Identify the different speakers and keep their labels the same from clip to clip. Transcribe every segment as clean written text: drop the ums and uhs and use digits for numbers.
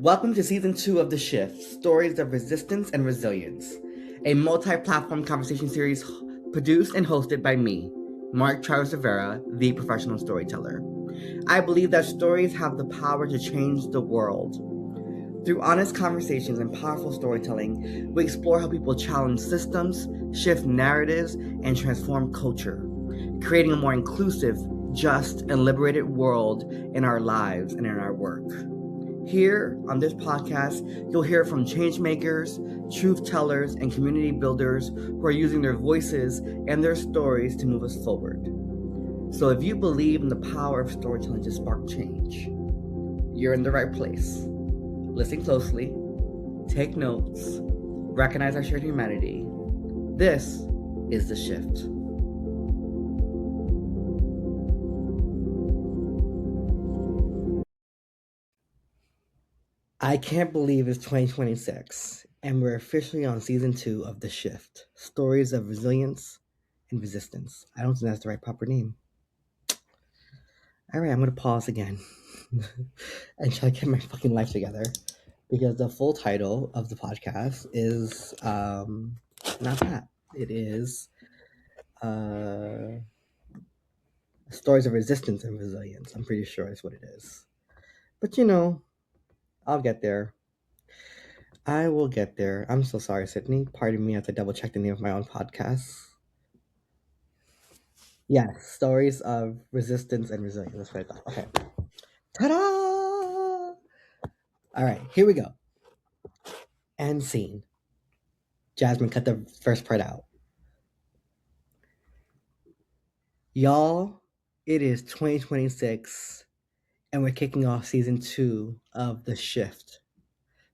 Speaker 1: Welcome to Season 2 of The Shift, Stories of Resistance and Resilience, a multi-platform conversation series produced and hosted by me, Mark Travis Rivera, the professional storyteller. I believe that stories have the power to change the world. Through honest conversations and powerful storytelling, we explore how people challenge systems, shift narratives, and transform culture, creating a more inclusive, just, and liberated world in our lives and in our work. Here on this podcast, you'll hear from changemakers, truth tellers, and community builders who are using their voices and their stories to move us forward. So if you believe in the power of storytelling to spark change, you're in the right place. Listen closely, take notes, recognize our shared humanity. This is The Shift. I can't believe it's 2026, and we're officially on Season 2 of The Shift, Stories of Resilience and Resistance. I don't think that's the right proper name. All right, I'm going to pause again and try to get my fucking life together, because the full title of the podcast is not that. It is Stories of Resistance and Resilience. I'm pretty sure that's what it is. But I'll get there. I will get there. I'm so sorry, Sydney. Pardon me, I have to double check the name of my own podcast. Yes, Stories of Resistance and Resilience. That's what I thought. Okay. Ta-da! All right, here we go. End scene. Jasmine, cut the first part out. Y'all, it is 2026, and we're kicking off Season 2 of The Shift,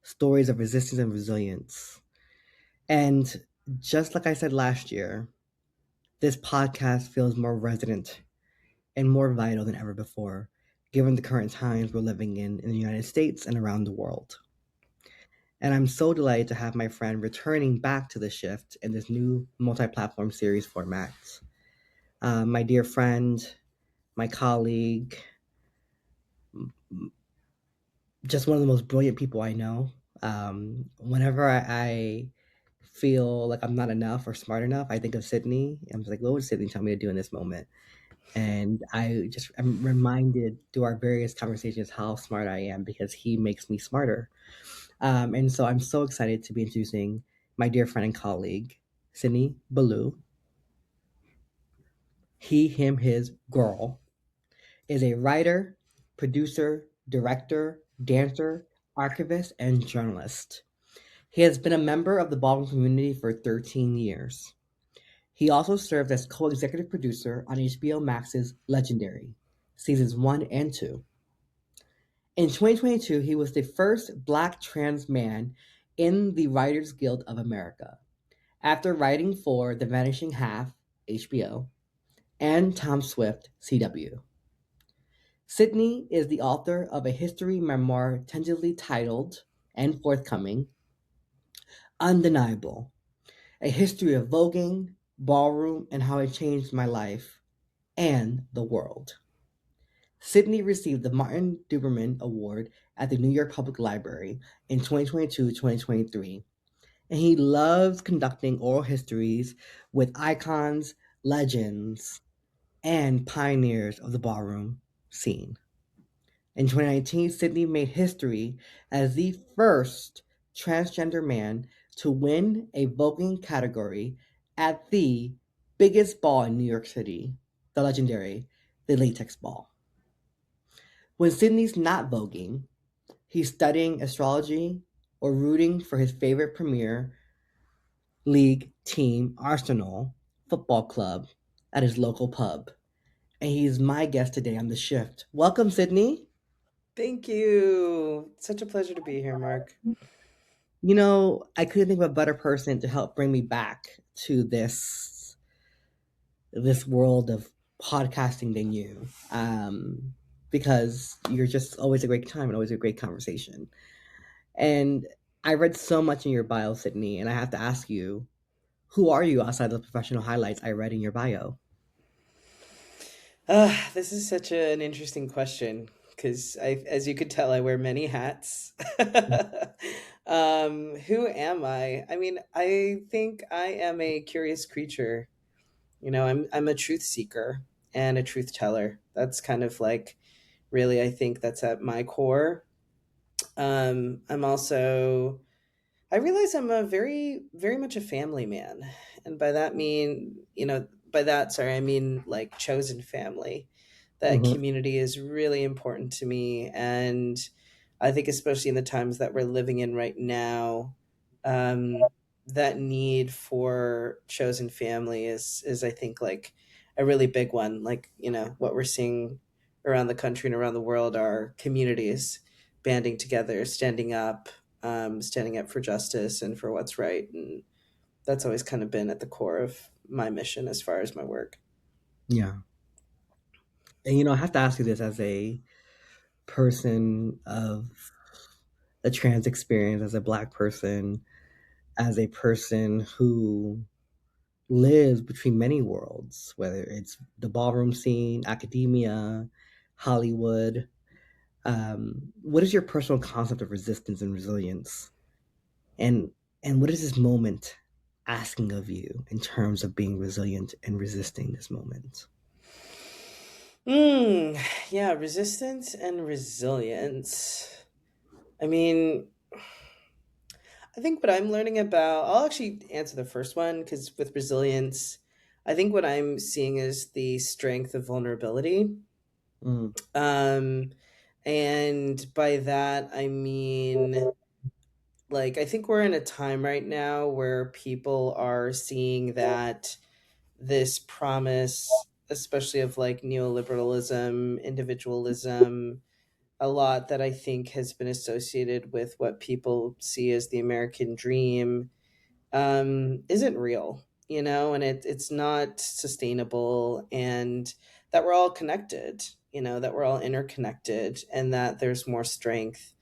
Speaker 1: Stories of Resistance and Resilience. And just like I said last year, this podcast feels more resonant and more vital than ever before, given the current times we're living in the United States and around the world. And I'm so delighted to have my friend returning back to The Shift in this new multi-platform series format. My dear friend, my colleague, just one of the most brilliant people I know. Whenever I feel like I'm not enough or smart enough, I think of Sydney. I'm just like, what would Sydney tell me to do in this moment? And I'm reminded through our various conversations how smart I am, because he makes me smarter. And so I'm so excited to be introducing my dear friend and colleague, Sydney Baloue. He, him, his, girl, is a writer, producer, director, dancer, archivist, and journalist. He has been a member of the ballroom community for 13 years. He also served as co-executive producer on HBO Max's Legendary, seasons 1 and 2. In 2022, he was the first Black trans man in the Writers Guild of America, after writing for The Vanishing Half, HBO, and Tom Swift, CW. Sydney is the author of a history memoir tentatively titled and forthcoming, Undeniable, a history of voguing, ballroom, and how it changed my life and the world. Sydney received the Martin Duberman Award at the New York Public Library in 2022-2023, and he loves conducting oral histories with icons, legends, and pioneers of the ballroom scene. In 2019, Sydney made history as the first transgender man to win a voguing category at the biggest ball in New York City, the legendary The Latex Ball. When Sydney's not voguing, he's studying astrology or rooting for his favorite Premier League team, Arsenal Football Club, at his local pub. And he's my guest today on The Shift. Welcome, Sydney.
Speaker 2: Thank you. Such a pleasure to be here, Mark.
Speaker 1: I couldn't think of a better person to help bring me back to this world of podcasting than you, because you're just always a great time and always a great conversation. And I read so much in your bio, Sydney, and I have to ask you, who are you outside of the professional highlights I read in your bio?
Speaker 2: This is such an interesting question because as you could tell, I wear many hats. Who am I? I mean, I think I am a curious creature. I'm a truth seeker and a truth teller. That's kind of like really, I think that's at my core. I'm also I realize I'm a very much a family man. And by that, sorry, I mean like chosen family. That
Speaker 1: Hmm.
Speaker 2: community is really important to me. And I think, especially in the times that we're living in right now, um, that need for chosen family is, I think, like a really big one. Like, what we're seeing around the country and around the world are communities banding together, standing up for justice and for what's right. And that's always kind of been at the core of my mission as far as my work.
Speaker 1: Yeah. And I have to ask you this as a person of a trans experience, as a Black person, as a person who lives between many worlds, whether it's the ballroom scene, academia, Hollywood. What is your personal concept of resistance and resilience? And and what is this moment asking of you in terms of being resilient and resisting this moment?
Speaker 2: Mm, yeah, resistance and resilience. I mean, I think what I'm learning about, I'll actually answer the first one because with resilience, I think what I'm seeing is the strength of vulnerability.
Speaker 1: Mm,
Speaker 2: Um, and by that, I mean, like, I think we're in a time right now where people are seeing that this promise, especially of like neoliberalism, individualism, a lot that I think has been associated with what people see as the American dream, isn't real, and it's not sustainable, and that we're all connected, that we're all interconnected, and that there's more strength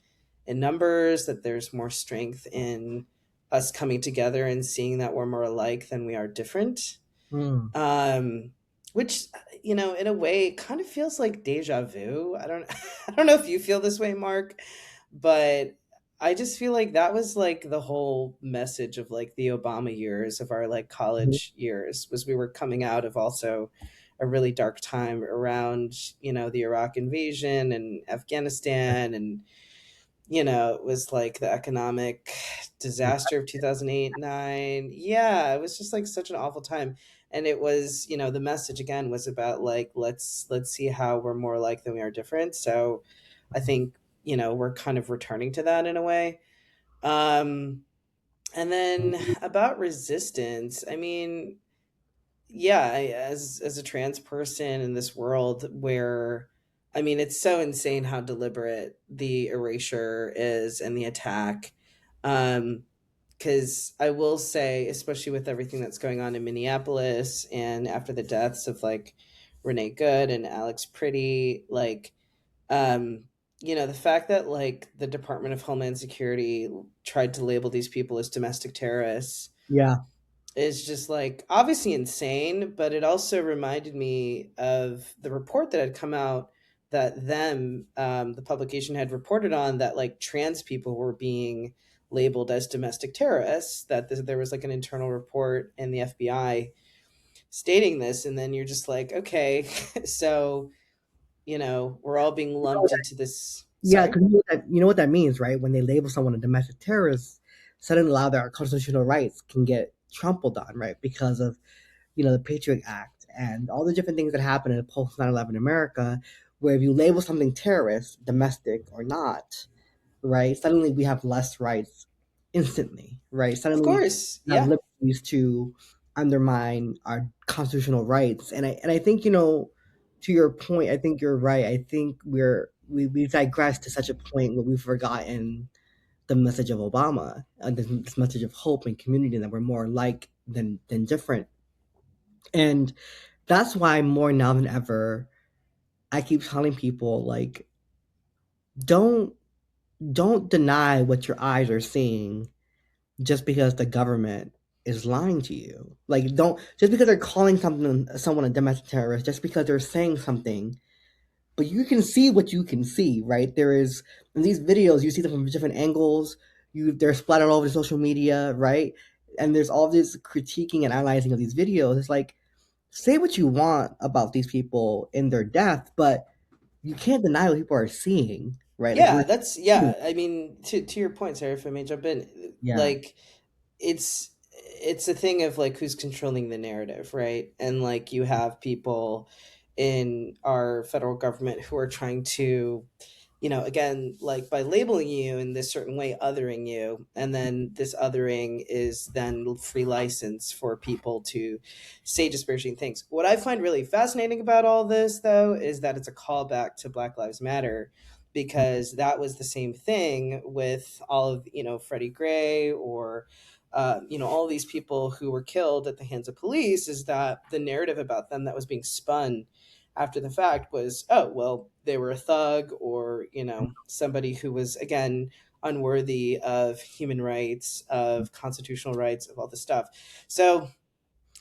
Speaker 2: in numbers, that there's more strength in us coming together and seeing that we're more alike than we are different.
Speaker 1: mm.
Speaker 2: um which, in a way kind of feels like deja vu. I don't I don't know if you feel this way, Mark, but I just feel like that was like the whole message of like the Obama years of our like college years, was we were coming out of also a really dark time around, the Iraq invasion and Afghanistan, and it was like the economic disaster of 2008, 9. Yeah, it was just like such an awful time. And it was, the message again was about like, let's see how we're more alike than we are different. So I think, we're kind of returning to that in a way. Um, and then about resistance, I mean, yeah, as a trans person in this world where, I mean, it's so insane how deliberate the erasure is and the attack. Because I will say, especially with everything that's going on in Minneapolis and after the deaths of like Renee Good and Alex Pretty, like, um, the fact that like the Department of Homeland Security tried to label these people as domestic terrorists
Speaker 1: Yeah,
Speaker 2: is just like obviously insane, but it also reminded me of the report that had come out that the publication had reported on, that like trans people were being labeled as domestic terrorists, that there was like an internal report in the FBI stating this. And then you're just like, okay, so, we're all being lumped into this.
Speaker 1: yeah,
Speaker 2: Sorry.
Speaker 1: because you know what that means, right? When they label someone a domestic terrorist, suddenly a lot of their constitutional rights can get trampled on, right? Because of the Patriot Act and all the different things that happened in post 9/11 America, where if you label something terrorist, domestic or not, right? Suddenly we have less rights instantly, right?
Speaker 2: Of
Speaker 1: Suddenly
Speaker 2: course.
Speaker 1: we have
Speaker 2: Yeah.
Speaker 1: liberties to undermine our constitutional rights. And I think, to your point, I think you're right. I think we've digressed to such a point where we've forgotten the message of Obama, this message of hope and community, that we're more alike than different. And that's why more now than ever, I keep telling people, like, don't don't deny what your eyes are seeing just because the government is lying to you. Like, don't, just because they're calling someone a domestic terrorist, just because they're saying something, but you can see what you can see, right? There is in these videos you see them from different angles. They're splattered all over social media, right? And there's all this critiquing and analyzing of these videos. It's like say what you want about these people in their death, but you can't deny what people are seeing, right? Like
Speaker 2: Yeah,
Speaker 1: we're
Speaker 2: that's
Speaker 1: seeing,
Speaker 2: yeah. I mean, to your point, Sarah, if I may jump in,
Speaker 1: yeah,
Speaker 2: like it's a thing of like who's controlling the narrative, right? And like you have people in our federal government who are trying to, again, like by labeling you in this certain way, othering you, and then this othering is then free license for people to say disparaging things. What I find really fascinating about all this, though, is that it's a callback to Black Lives Matter, because that was the same thing with all of Freddie Gray or all these people who were killed at the hands of police. Is that the narrative about them that was being spun after the fact was, oh, well, they were a thug, or somebody who was, again, unworthy of human rights, of constitutional rights, of all this stuff. So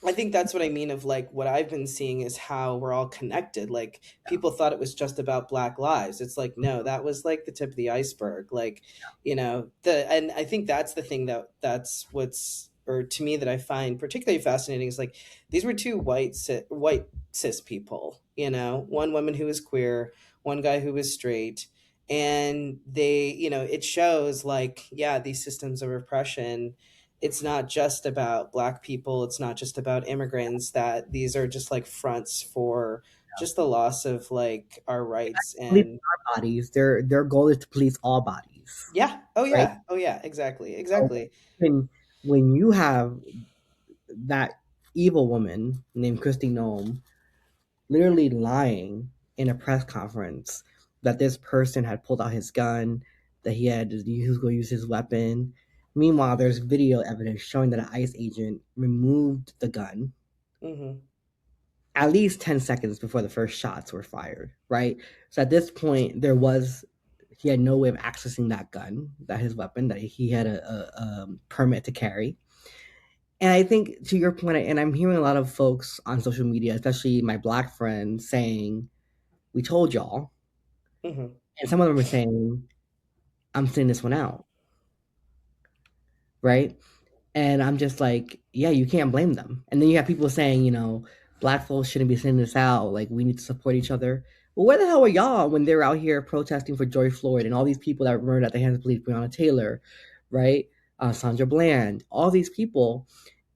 Speaker 2: I think that's what I mean of like what I've been seeing is how we're all connected. Like people thought it was just about Black lives. It's like, no, that was like the tip of the iceberg. Like, and I think that's the thing that's what's, or to me, that I find particularly fascinating is like these were two white cis people, one woman who was queer, one guy who was straight. And they, it shows like, yeah, these systems of oppression, it's not just about Black people, it's not just about immigrants, that these are just like fronts for just the loss of like our rights.
Speaker 1: police
Speaker 2: And
Speaker 1: our bodies. Their goal is to police all bodies,
Speaker 2: yeah, oh
Speaker 1: right?
Speaker 2: yeah, oh yeah, exactly,
Speaker 1: So
Speaker 2: exactly.
Speaker 1: when you have that evil woman named Christy Nome literally lying in a press conference that this person had pulled out his gun, that he was going to use his weapon. Meanwhile, there's video evidence showing that an ICE agent removed the gun
Speaker 2: Hmm.
Speaker 1: at least 10 seconds before the first shots were fired, right? So at this point, he had no way of accessing that gun, that his weapon, that he had a permit to carry. And I think to your point, and I'm hearing a lot of folks on social media, especially my Black friends, saying, "We told y'all,"
Speaker 2: Hmm.
Speaker 1: and some of them are saying, "I'm sitting this one out," right? And I'm just like, yeah, you can't blame them. And then you have people saying, Black folks shouldn't be sending this out. Like, we need to support each other. Well, where the hell were y'all when they were out here protesting for George Floyd and all these people that were murdered at the hands of police, Breonna Taylor, right? Sandra Bland, all these people.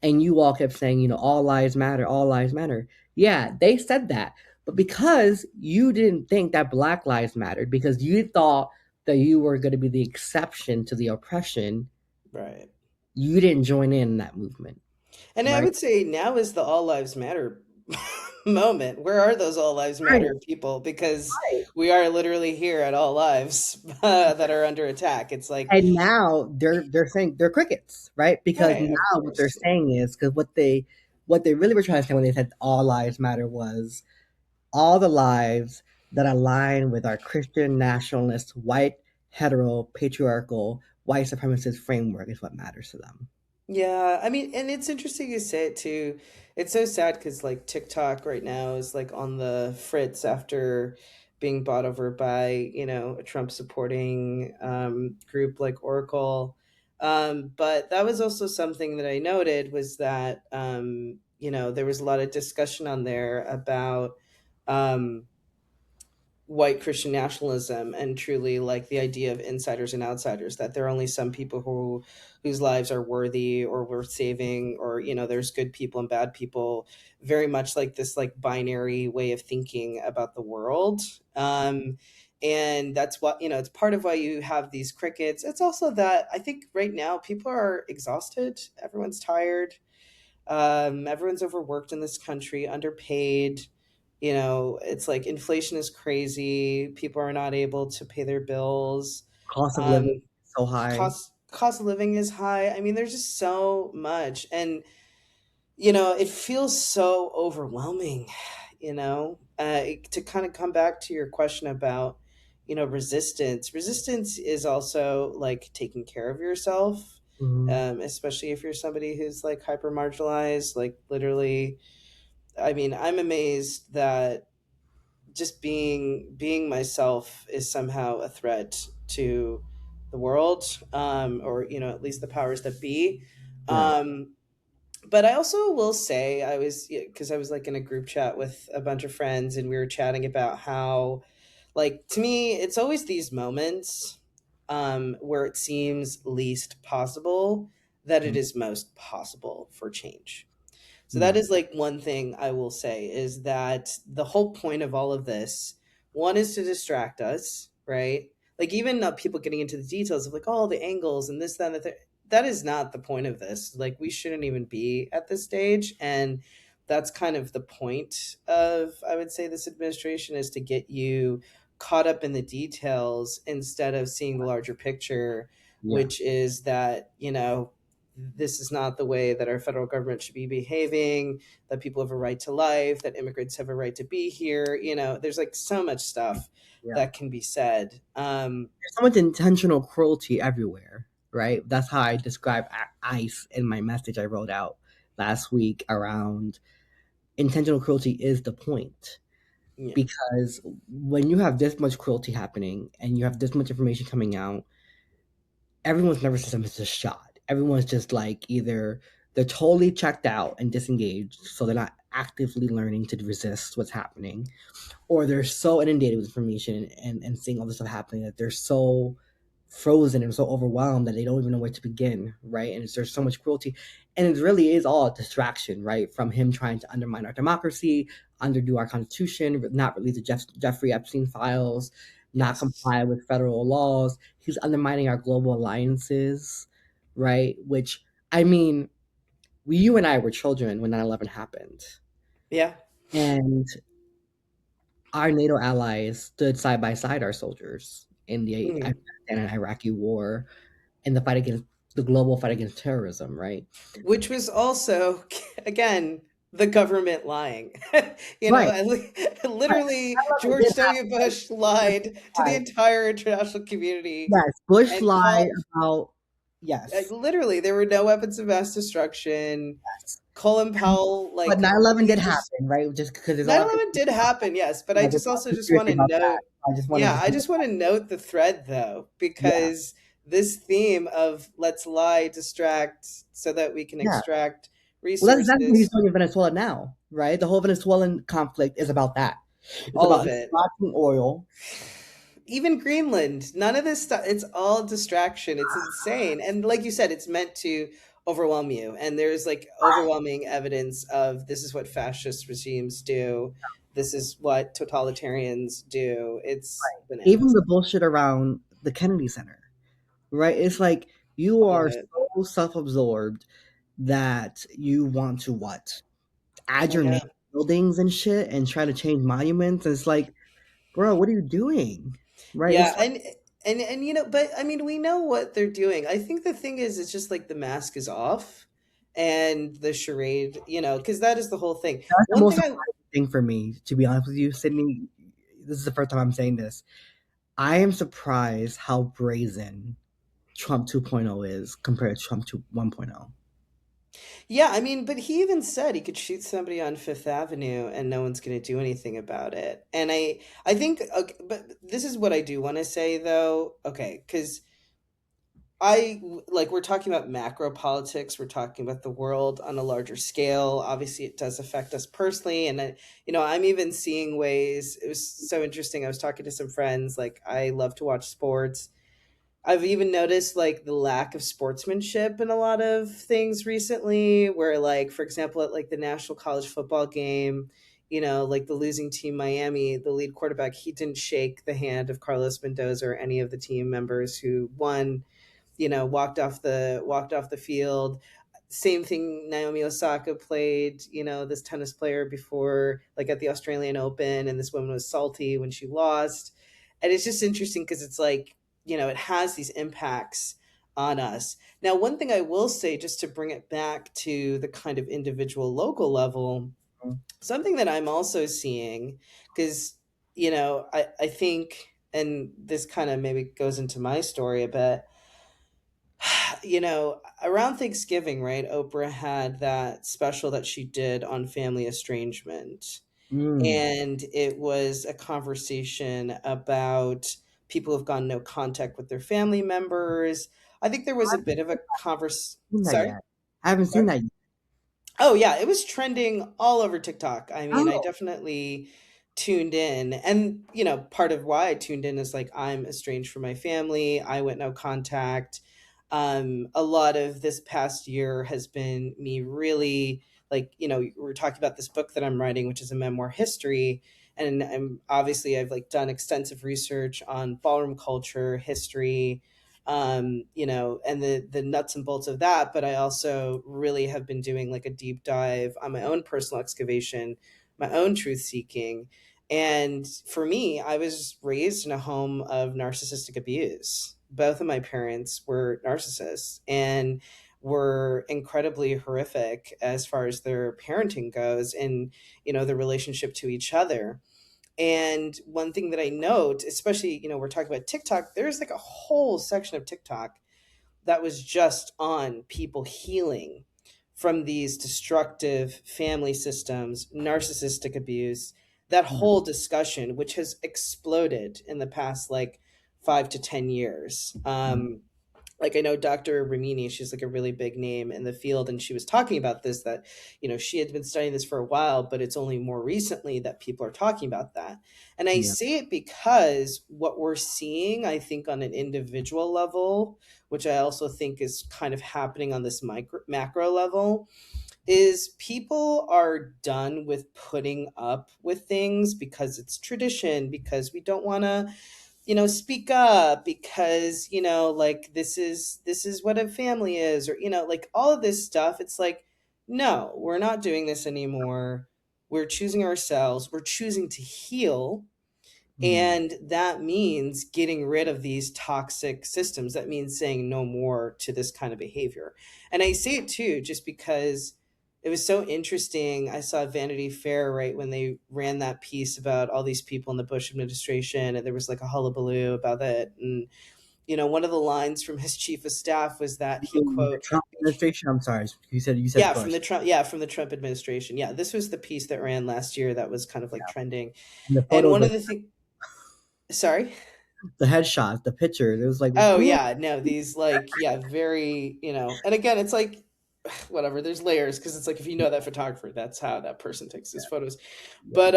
Speaker 1: And you all kept saying, all lives matter, all lives matter. Yeah, they said that. But because you didn't think that Black lives mattered, because you thought that you were going to be the exception to the oppression,
Speaker 2: Right.
Speaker 1: you didn't join in that movement,
Speaker 2: And I
Speaker 1: right?
Speaker 2: would say now is the all lives matter moment. Where are those all lives
Speaker 1: Right,
Speaker 2: matter people? Because
Speaker 1: right.
Speaker 2: we are literally here at all lives that are under attack. It's like,
Speaker 1: And now they're saying they're crickets, right? Because
Speaker 2: right, of
Speaker 1: now what they're
Speaker 2: course.
Speaker 1: saying is because what they really were trying to say when they said all lives matter was all the lives that align with our Christian nationalist, white, hetero, patriarchal, white supremacist framework is what matters to them.
Speaker 2: Yeah, I mean, and it's interesting you say it too. It's so sad because like TikTok right now is like on the fritz after being bought over by, a Trump supporting group like Oracle. But that was also something that I noted was that there was a lot of discussion on there about um white Christian nationalism and truly like the idea of insiders and outsiders, that there are only some people whose lives are worthy or worth saving, or there's good people and bad people, very much like this like binary way of thinking about the world. And that's what, it's part of why you have these crickets. It's also that I think right now people are exhausted, everyone's tired, everyone's overworked in this country, underpaid. It's like inflation is crazy. People are not able to pay their bills.
Speaker 1: Cost of living
Speaker 2: Um,
Speaker 1: is so high.
Speaker 2: cost of living is high. I mean, there's just so much, and it feels so overwhelming. To kind of come back to your question about resistance. Resistance is also like taking care of yourself,
Speaker 1: Mhm.
Speaker 2: especially if you're somebody who's like hyper marginalized, like literally. I mean, I'm amazed that just being myself is somehow a threat to the world, or at least the powers that be.
Speaker 1: Right.
Speaker 2: um, but I also will say, I was, because I was like in a group chat with a bunch of friends, and we were chatting about how, like, to me, it's always these moments, where it seems least possible that it
Speaker 1: Mm,
Speaker 2: is most possible for change. So that
Speaker 1: mm,
Speaker 2: is like one thing I will say, is that the whole point of all of this, one, is to distract us, right? Like, even people getting into the details of like, oh, the angles and this, that, and the that is not the point of this. Like, we shouldn't even be at this stage. And that's kind of the point of, I would say, this administration, is to get you caught up in the details instead of seeing the larger picture,
Speaker 1: yeah.
Speaker 2: which is that, this is not the way that our federal government should be behaving, that people have a right to life, that immigrants have a right to be here. There's like so much stuff
Speaker 1: Yeah.
Speaker 2: that can be said.
Speaker 1: There's so much intentional cruelty everywhere, right? That's how I describe ICE in my message I wrote out last week around intentional cruelty is the point.
Speaker 2: Yeah.
Speaker 1: Because when you have this much cruelty happening and you have this much information coming out, everyone's nervous system is just shot. Everyone's just like either they're totally checked out and disengaged, so they're not actively learning to resist what's happening, or they're so inundated with information and seeing all this stuff happening that they're so frozen and so overwhelmed that they don't even know where to begin, right? And there's so much cruelty. And it really is all a distraction, right? From him trying to undermine our democracy, underdo our constitution, not release the Jeffrey Epstein files, not
Speaker 2: Yes.
Speaker 1: comply with federal laws. He's undermining our global alliances, right? Which, I mean, you and I were children when 9/11 happened.
Speaker 2: Yeah.
Speaker 1: And our NATO allies stood side by side our soldiers in the
Speaker 2: Mhm.
Speaker 1: Afghanistan and Iraqi war in the fight against the global fight against terrorism, right?
Speaker 2: Which was also, again, the government lying.
Speaker 1: Right, right.
Speaker 2: Literally,
Speaker 1: 9/11
Speaker 2: George
Speaker 1: did
Speaker 2: W.
Speaker 1: happen,
Speaker 2: Bush lied to the
Speaker 1: right?
Speaker 2: entire international community
Speaker 1: Yes, Bush
Speaker 2: and
Speaker 1: lied
Speaker 2: called,
Speaker 1: about yes,
Speaker 2: literally, there were no weapons of mass destruction.
Speaker 1: yes.
Speaker 2: Colin Powell,
Speaker 1: But
Speaker 2: like,
Speaker 1: 9/11
Speaker 2: he
Speaker 1: did
Speaker 2: just,
Speaker 1: happen, right? Just because there's a lot of
Speaker 2: 9/11 did happen, yes, but I
Speaker 1: there's
Speaker 2: just
Speaker 1: a lot of
Speaker 2: also just want
Speaker 1: conspiracy
Speaker 2: to
Speaker 1: about that.
Speaker 2: note,
Speaker 1: I just wanted
Speaker 2: yeah,
Speaker 1: to
Speaker 2: I just want to note the thread, though,
Speaker 1: yeah,
Speaker 2: because this theme of let's lie, distract so that we can
Speaker 1: yeah.
Speaker 2: extract
Speaker 1: Well, that's what he's
Speaker 2: resources,
Speaker 1: doing in Venezuela now, right? The whole Venezuelan conflict is about that. It's
Speaker 2: all of
Speaker 1: about
Speaker 2: it.
Speaker 1: extracting oil.
Speaker 2: Even Greenland, none of this stuff, it's all distraction. It's insane. And like you said, it's meant to overwhelm you. And there's like overwhelming evidence of this is what fascist regimes do. This is what totalitarians do. It's
Speaker 1: Even
Speaker 2: bananas.
Speaker 1: the bullshit around the Kennedy Center, right? It's like you
Speaker 2: All of
Speaker 1: are
Speaker 2: it.
Speaker 1: so self-absorbed that you want to what? Add
Speaker 2: I
Speaker 1: your name
Speaker 2: know.
Speaker 1: to buildings and shit and try to change monuments. And it's like, bro, what are you doing? Right?
Speaker 2: Yeah,
Speaker 1: It's
Speaker 2: and but I mean, we know what they're doing. I think the thing is, it's just like the mask is off, and the charade, because that is the whole thing.
Speaker 1: that's the
Speaker 2: One
Speaker 1: most
Speaker 2: thing I
Speaker 1: surprising thing for me, to be honest with you, Sydney. This is the first time I'm saying this. I am surprised how brazen Trump 2.0 is compared to Trump 2 1.0.
Speaker 2: Yeah, I mean, but he even said he could shoot somebody on Fifth Avenue and no one's going to do anything about it. And I think, okay, but this is what I do want to say though. Okay, because we're talking about macro politics, we're talking about the world on a larger scale. Obviously, it does affect us personally, and I'm even seeing ways. It was so interesting. I was talking to some friends. Like, I love to watch sports. I've even noticed like the lack of sportsmanship in a lot of things recently, where, like, for example, at like the national college football game, like the losing team Miami, the lead quarterback, he didn't shake the hand of Carlos Mendoza or any of the team members who won, walked off the field. Same thing, Naomi Osaka played, this tennis player before, like at the Australian Open, and this woman was salty when she lost. And it's just interesting because it's like, it has these impacts on us. Now, one thing I will say, just to bring it back to the kind of individual local level, something that I'm also seeing, because, I think, and this kind of maybe goes into my story a bit, around Thanksgiving, right? Oprah had that special that she did on family estrangement.
Speaker 1: Mm.
Speaker 2: And it was a conversation about people who've gone no contact with their family members. I think there was
Speaker 1: I
Speaker 2: a
Speaker 1: haven't
Speaker 2: bit of a converse.
Speaker 1: seen that
Speaker 2: Sorry.
Speaker 1: yet. I haven't seen
Speaker 2: Sorry.
Speaker 1: that yet.
Speaker 2: Oh yeah, it was trending all over TikTok. I mean, I
Speaker 1: Oh.
Speaker 2: definitely tuned in. And, part of why I tuned in is like I'm estranged from my family. I went no contact. A lot of this past year has been me really like, we're talking about this book that I'm writing, which is a memoir history. And I've like done extensive research on ballroom culture, history, and the nuts and bolts of that. But I also really have been doing like a deep dive on my own personal excavation, my own truth seeking. And for me, I was raised in a home of narcissistic abuse. Both of my parents were narcissists and were incredibly horrific as far as their parenting goes, and the relationship to each other. And one thing that I note, especially, we're talking about TikTok, there's like a whole section of TikTok that was just on people healing from these destructive family systems, narcissistic abuse, that
Speaker 1: Yeah.
Speaker 2: whole discussion, which has exploded in the past like 5 to 10 years.
Speaker 1: Mm.
Speaker 2: Like I know Dr. Ramini, she's like a really big name in the field, and she was talking about this, that she had been studying this for a while, but it's only more recently that people are talking about that. And I
Speaker 1: Yeah.
Speaker 2: say it because what we're seeing, I think, on an individual level, which I also think is kind of happening on this macro level, is people are done with putting up with things because it's tradition, because we don't want to speak up, because like this is what a family is, or like all of this stuff. It's like, no, we're not doing this anymore. We're choosing ourselves, we're choosing to heal.
Speaker 1: Mm.
Speaker 2: And that means getting rid of these toxic systems. That means saying no more to this kind of behavior. And I say it too, just because it was so interesting. I saw Vanity Fair, right, when they ran that piece about all these people in the Bush administration, and there was like a hullabaloo about it. And, one of the lines from his chief of staff was that he,
Speaker 1: The
Speaker 2: quote,
Speaker 1: Trump administration. I'm sorry. You said
Speaker 2: yeah, from
Speaker 1: Bush.
Speaker 2: the Trump administration. Yeah, this was the piece that ran last year that was kind of like trending.
Speaker 1: And the
Speaker 2: And
Speaker 1: photos,
Speaker 2: one of
Speaker 1: like
Speaker 2: the things, sorry.
Speaker 1: the headshots, the pictures. It was like,
Speaker 2: Oh
Speaker 1: who?
Speaker 2: yeah, no, these like, yeah, very, and again, it's like whatever, there's layers, because it's like if you know that photographer, that's how that person takes his photos.
Speaker 1: Yeah.
Speaker 2: But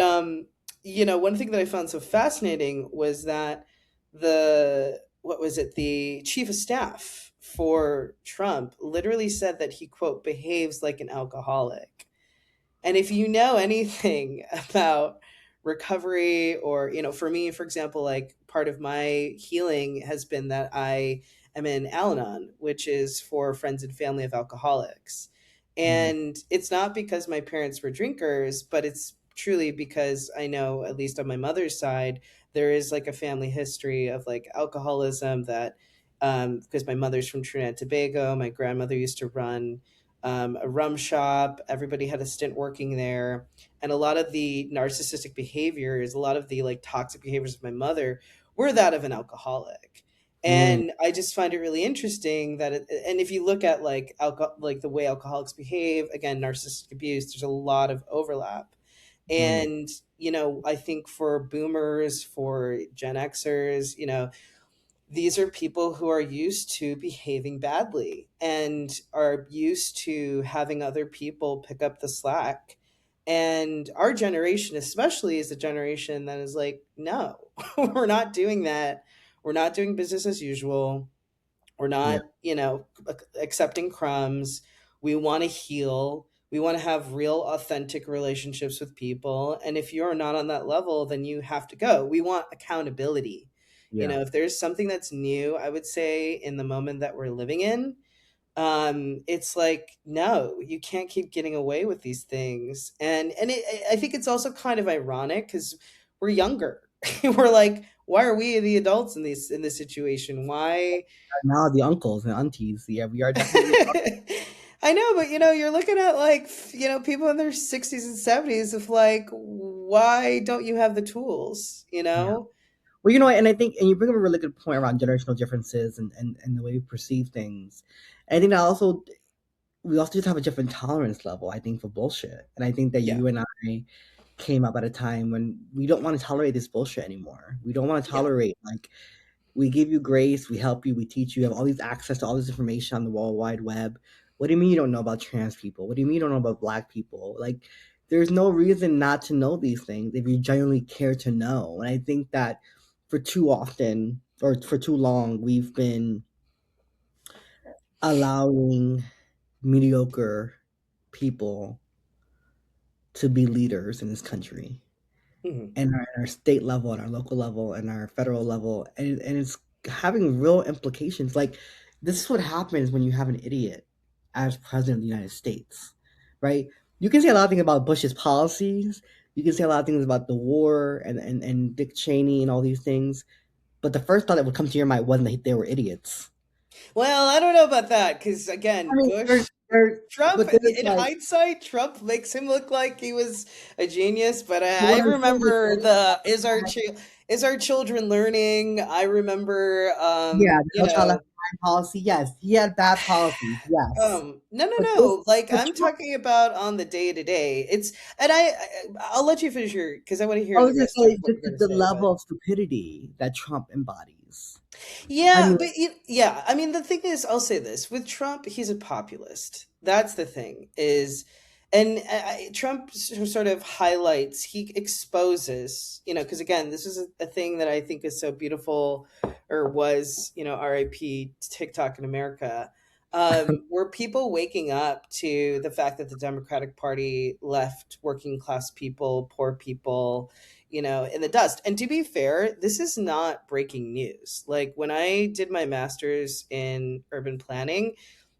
Speaker 2: one thing that I found so fascinating was that the what was it, the chief of staff for Trump literally said that he, quote, behaves like an alcoholic. And if you know anything about recovery, or, for me, for example, like part of my healing has been that I am in Al Anon, which is for friends and family of alcoholics.
Speaker 1: Mm.
Speaker 2: And it's not because my parents were drinkers, but it's truly because I know, at least on my mother's side, there is like a family history of like alcoholism that, because my mother's from Trinidad and Tobago, my grandmother used to run a rum shop. Everybody had a stint working there. And a lot of the narcissistic behaviors, a lot of the like toxic behaviors of my mother were that of an alcoholic.
Speaker 1: Mm.
Speaker 2: And I just find it really interesting that, and if you look at like like the way alcoholics behave, again, narcissistic abuse, there's a lot of overlap.
Speaker 1: Mm.
Speaker 2: And, I think for boomers, for Gen Xers, these are people who are used to behaving badly and are used to having other people pick up the slack. And our generation, especially, is a generation that is like, no, we're not doing that. We're not doing business as usual. We're
Speaker 1: Yeah.
Speaker 2: not, accepting crumbs. We want to heal. We want to have real, authentic relationships with people. And if you're not on that level, then you have to go. We want accountability.
Speaker 1: Yeah.
Speaker 2: If there's something that's new, I would say in the moment that we're living in, it's like, no, you can't keep getting away with these things. I think it's also kind of ironic because we're younger. We're like, why are we the adults in this situation? Why?
Speaker 1: Now the uncles and aunties. Yeah, we are definitely.
Speaker 2: I know, but you're looking at like, people in their 60s and 70s of like, why don't you have the tools,
Speaker 1: Yeah. Well, and I think, and you bring up a really good point around generational differences and the way we perceive things. And I think that also, we also just have a different tolerance level, I think, for bullshit. And I think that
Speaker 2: Yeah.
Speaker 1: you and I came up at a time when we don't want to tolerate this bullshit anymore. We don't want to
Speaker 2: Yeah.
Speaker 1: tolerate, like, we give you grace, we help you, we teach you, you have all these access to all this information on the World Wide Web. What do you mean you don't know about trans people? What do you mean you don't know about black people? Like, there's no reason not to know these things if you genuinely care to know. And I think that for too often or for too long, we've been allowing mediocre people to be leaders in this country.
Speaker 2: Mhm.
Speaker 1: And our state level and our local level and our federal level, and it's having real implications. Like, this is what happens when you have an idiot as president of the United States, right? You can say a lot of things about Bush's policies. You can say a lot of things about the war and Dick Cheney and all these things. But the first thought that would come to your mind wasn't that they were idiots.
Speaker 2: Well, I don't know about that because
Speaker 1: I
Speaker 2: again,
Speaker 1: mean,
Speaker 2: Bush,
Speaker 1: but
Speaker 2: Trump.
Speaker 1: there's
Speaker 2: In
Speaker 1: like,
Speaker 2: hindsight, Trump makes him look like he was a genius. But
Speaker 1: but
Speaker 2: I
Speaker 1: what I'm saying is
Speaker 2: remember
Speaker 1: that,
Speaker 2: the is our children learning? I remember,
Speaker 1: yeah, the No Child Left Behind policy, yes, he had bad policies, yes.
Speaker 2: No, no,
Speaker 1: But this,
Speaker 2: no. Like
Speaker 1: but
Speaker 2: I'm
Speaker 1: Trump,
Speaker 2: talking about on the day to day. It's and I'll let you finish your because I want to
Speaker 1: I
Speaker 2: hear
Speaker 1: was
Speaker 2: the
Speaker 1: gonna
Speaker 2: rest of
Speaker 1: say
Speaker 2: what
Speaker 1: just
Speaker 2: you're going to
Speaker 1: the
Speaker 2: say. But
Speaker 1: level of stupidity that Trump embodies. I
Speaker 2: yeah,
Speaker 1: mean,
Speaker 2: but yeah, I mean the thing is, I'll say this with Trump, he's a populist. That's the thing is, and Trump sort of highlights, he exposes, because again, this is a thing that I think is so beautiful, or was, RIP TikTok in America, were people waking up to the fact that the Democratic Party left working class people, poor people, in the dust. And to be fair, this is not breaking news. Like when I did my master's in urban planning,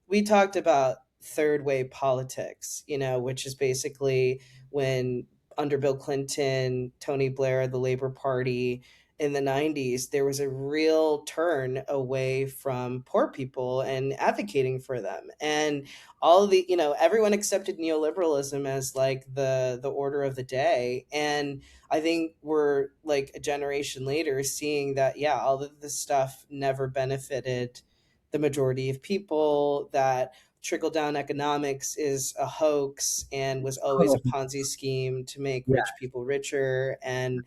Speaker 2: we talked about third wave politics, which is basically when under Bill Clinton, Tony Blair, the Labor Party in the 90s, there was a real turn away from poor people and advocating for them. And all the, everyone accepted neoliberalism as like the order of the day. And I think we're like a generation later seeing that, yeah, all of this stuff never benefited the majority of people, that trickle down economics is a hoax and was always a
Speaker 1: total,
Speaker 2: Ponzi scheme to make
Speaker 1: yeah,
Speaker 2: rich people richer. And,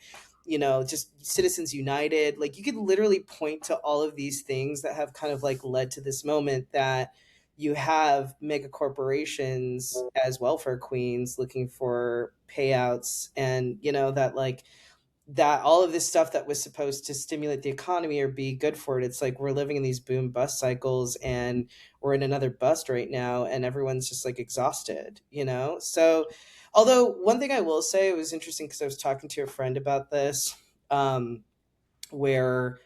Speaker 2: just Citizens United, like you could literally point to all of these things that have kind of like led to this moment that you have mega corporations as welfare queens looking for payouts, and that like that all of this stuff that was supposed to stimulate the economy or be good for it, it's like we're living in these boom bust cycles, and we're in another bust right now, and everyone's just like exhausted, so although one thing I will say, it was interesting because I was talking to a friend about this, where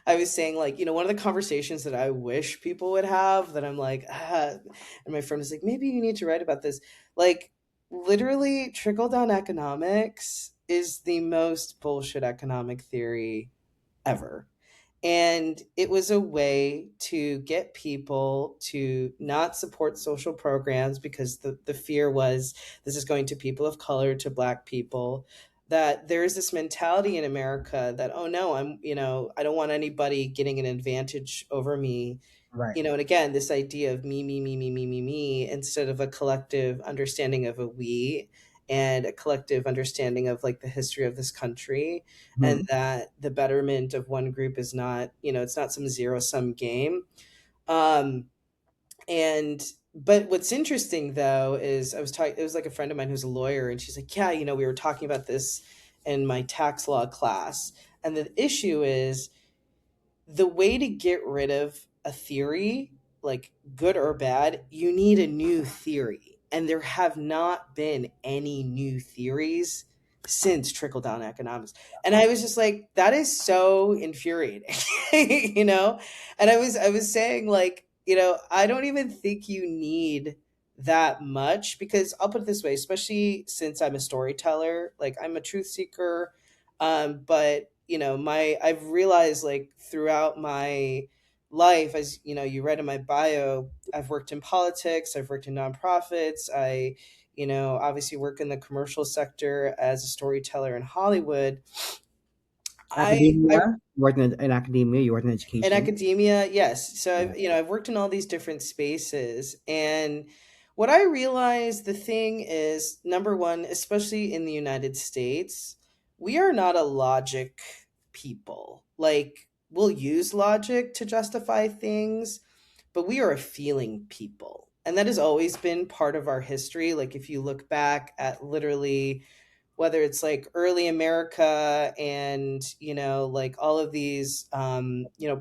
Speaker 2: I was saying, like, one of the conversations that I wish people would have, that I'm like, and my friend was like, maybe you need to write about this. Like, literally, trickle down economics is the most bullshit economic theory ever. And it was a way to get people to not support social programs because the fear was this is going to people of color, to black people. That there is this mentality in America that, oh no, I don't want anybody getting an advantage over me.
Speaker 1: right.
Speaker 2: And again, this idea of me, me, me, me, me, me, me, instead of a collective understanding of a we, and a collective understanding of like the history of this country, and
Speaker 1: Mhm.
Speaker 2: that the betterment of one group is not, it's not some zero sum game. Um, and but what's interesting though is I was talking, it was like a friend of mine who's a lawyer, and she's like, yeah, we were talking about this in my tax law class. And the issue is the way to get rid of a theory, like good or bad, you need a new theory. And there have not been any new theories since trickle down economics. And I was just like, that is so infuriating, you know? And I was saying, like, I don't even think you need that much, because I'll put it this way, especially since I'm a storyteller, like I'm a truth seeker, but my I've realized, like, throughout my life, as you read in my bio, I've worked in politics, I've worked in nonprofits, I obviously work in the commercial sector as a storyteller in Hollywood. I
Speaker 1: Academia, you worked in academia, you worked in
Speaker 2: In
Speaker 1: education.
Speaker 2: academia, yes. So
Speaker 1: Yeah.
Speaker 2: I've worked in all these different spaces, and What I realize the thing is, number one, especially in the United States, we are not a logic people. Like, we'll use logic to justify things, but we are a feeling people. And that has always been part of our history. Like, if you look back at literally whether it's like early America and, like all of these,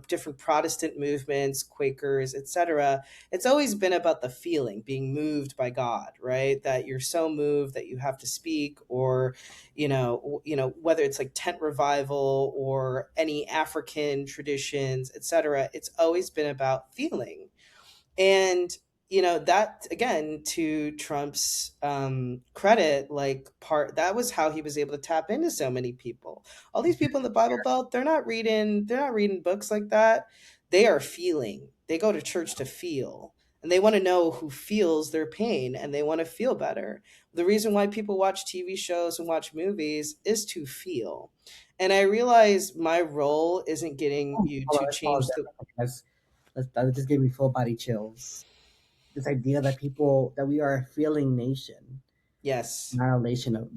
Speaker 2: different Protestant movements, Quakers, etc., it's always been about the feeling, being moved by God, right? That you're so moved that you have to speak, or, whether it's like tent revival or any African traditions, etc., it's always been about feeling. And that, again, to Trump's credit, like, part that was how he was able to tap into so many people. All these people in the Bible Belt, they're not reading books like that. They are feeling. They go to church to feel, and they want to know who feels their pain, and they want to feel better. The reason why people watch TV shows and watch movies is to feel. And I realize my role isn't getting
Speaker 1: Hold
Speaker 2: you
Speaker 1: on,
Speaker 2: to
Speaker 1: let's pause
Speaker 2: change
Speaker 1: there.
Speaker 2: the.
Speaker 1: Because that just gave me full body chills. This idea that people that we are a feeling nation,
Speaker 2: Yes.
Speaker 1: not a nation of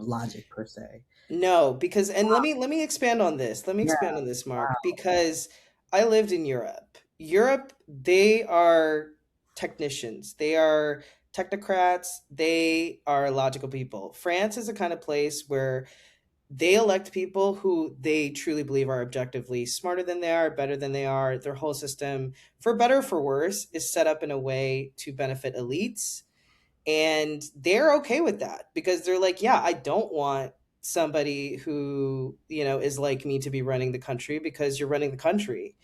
Speaker 1: logic per se.
Speaker 2: No, because, and let me expand on this. Let me
Speaker 1: Yeah,
Speaker 2: expand on this, Mark,
Speaker 1: wow.
Speaker 2: because I lived in Europe. Europe, they are technicians. They are technocrats. They are logical people. France is a kind of place where they elect people who they truly believe are objectively smarter than they are, better than they are. Their whole system, for better or for worse, is set up in a way to benefit elites, and they're okay with that because they're like, yeah, I don't want somebody who, is like me to be running the country, because you're running the country.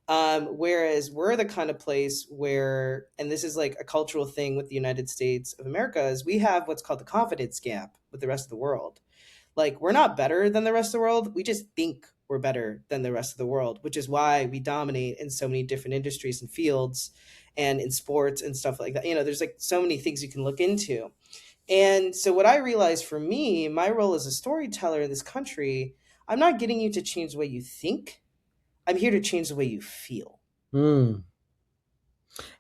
Speaker 2: Whereas we're the kind of place where, and this is like a cultural thing with the United States of America, is we have what's called the confidence gap with the rest of the world. Like, we're not better than the rest of the world. We just think we're better than the rest of the world, which is why we dominate in so many different industries and fields, and in sports and stuff like that. There's like so many things you can look into. And so, what I realized for me, my role as a storyteller in this country, I'm not getting you to change the way you think. I'm here to change the way you feel.
Speaker 1: Hmm.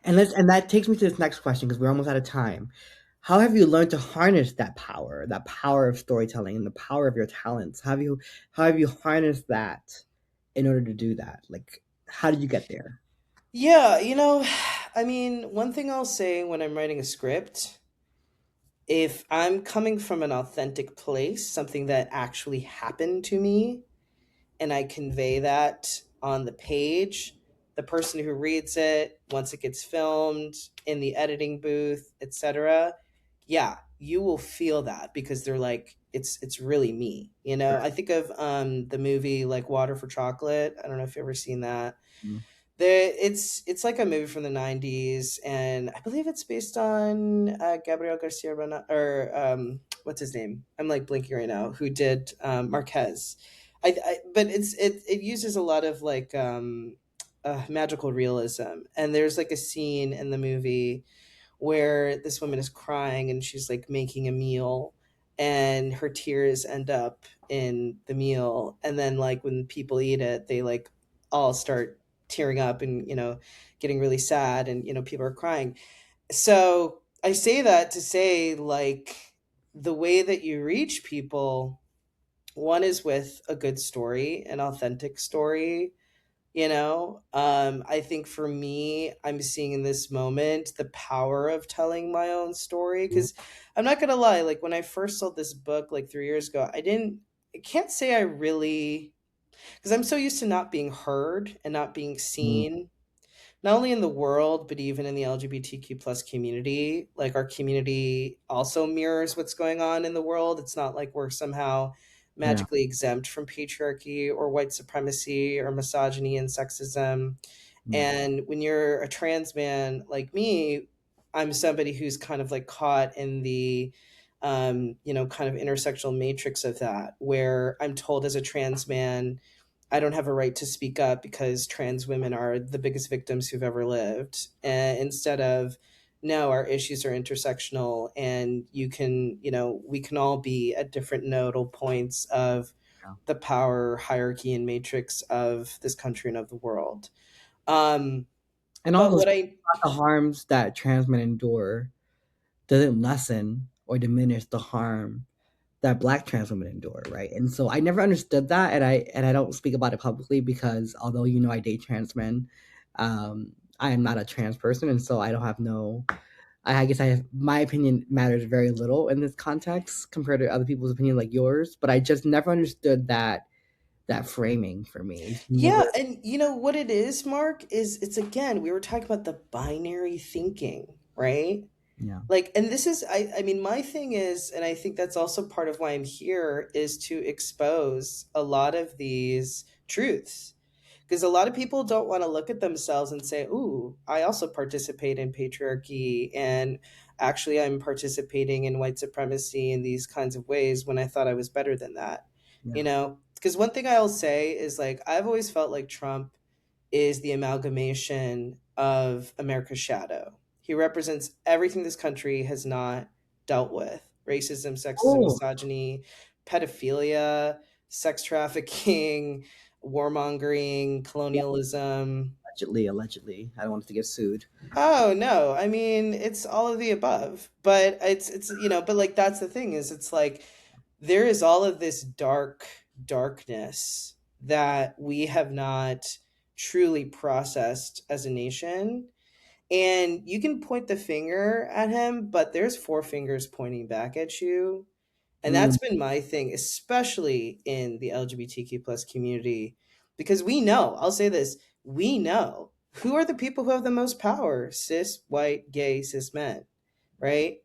Speaker 1: And that takes me to this next question because we're almost out of time. How have you learned to harness that power of storytelling and the power of your talents? How have you harnessed that in order to do that? Like, how did you get there?
Speaker 2: Yeah, I mean, one thing I'll say when I'm writing a script, if I'm coming from an authentic place, something that actually happened to me, and I convey that on the page, the person who reads it, once it gets filmed in the editing booth, etc., yeah, you will feel that because they're like, it's really me.
Speaker 1: Right.
Speaker 2: I think of the movie like Water for Chocolate. I don't know if you've ever seen that.
Speaker 1: Mm.
Speaker 2: It's like a movie from the 90s, and I believe it's based on Gabriel Garcia Bernal, or what's his name? I'm like blinking right now. Who did Marquez? But it uses a lot of like magical realism, and there's like a scene in the movie where this woman is crying and she's like making a meal, and her tears end up in the meal, and then like when people eat it, they like all start tearing up and getting really sad, and people are crying. So I say that to say, like, the way that you reach people, one is with a good story, an authentic story. I think for me, I'm seeing in this moment the power of telling my own story, because I'm not gonna lie, like when I first sold this book like 3 years ago, I can't say I really, because I'm so used to not being heard and not being
Speaker 1: Mm.
Speaker 2: seen, not only in the world but even in the LGBTQ plus community. Like, our community also mirrors what's going on in the world. It's not like we're somehow
Speaker 1: Yeah.
Speaker 2: magically exempt from patriarchy or white supremacy or misogyny and sexism.
Speaker 1: Mm.
Speaker 2: And when you're a trans man like me, I'm somebody who's kind of like caught in the kind of intersectional matrix of that, where I'm told as a trans man I don't have a right to speak up because trans women are the biggest victims who've ever lived. And instead of, no, our issues are intersectional, and we can all be at different nodal points of
Speaker 1: Yeah.
Speaker 2: the power hierarchy and matrix of this country and of the world. Um,
Speaker 1: And
Speaker 2: but
Speaker 1: also
Speaker 2: what
Speaker 1: speak
Speaker 2: I,
Speaker 1: about the harms that trans men endure. doesn't lessen or diminish the harm that Black trans women endure, right? And so I never understood that, and I don't speak about it publicly because although I date trans men, I am not a trans person, and so I don't have no. I guess my opinion matters very little in this context compared to other people's opinion like yours. But I just never understood that framing for me. It's never,
Speaker 2: Yeah, and you know what it is, Mark, is it's again, we were talking about the binary thinking, right?
Speaker 1: yeah.
Speaker 2: Like, and this is, I mean, my thing is, and I think that's also part of why I'm here, is to expose a lot of these truths. Because a lot of people don't want to look at themselves and say, ooh, I also participate in patriarchy, and actually I'm participating in white supremacy in these kinds of ways when I thought I was better than that. You
Speaker 1: Yeah.
Speaker 2: know? Because one thing I'll say is like, I've always felt like Trump is the amalgamation of America's shadow. He represents everything this country has not dealt with: racism, sexism,
Speaker 1: Oh,
Speaker 2: misogyny, pedophilia, sex trafficking, warmongering,
Speaker 1: yeah.
Speaker 2: colonialism.
Speaker 1: Allegedly. I don't want us to get sued.
Speaker 2: Oh no, I mean it's all of the above. But it's but like that's the thing is it's like there is all of this darkness that we have not truly processed as a nation. And you can point the finger at him, but there's four fingers pointing back at you. And
Speaker 1: Mm,
Speaker 2: that's been my thing, especially in the LGBTQ plus community, because we know, I'll say this, we know who are the people who have the most power: cis, white, gay, cis men, right?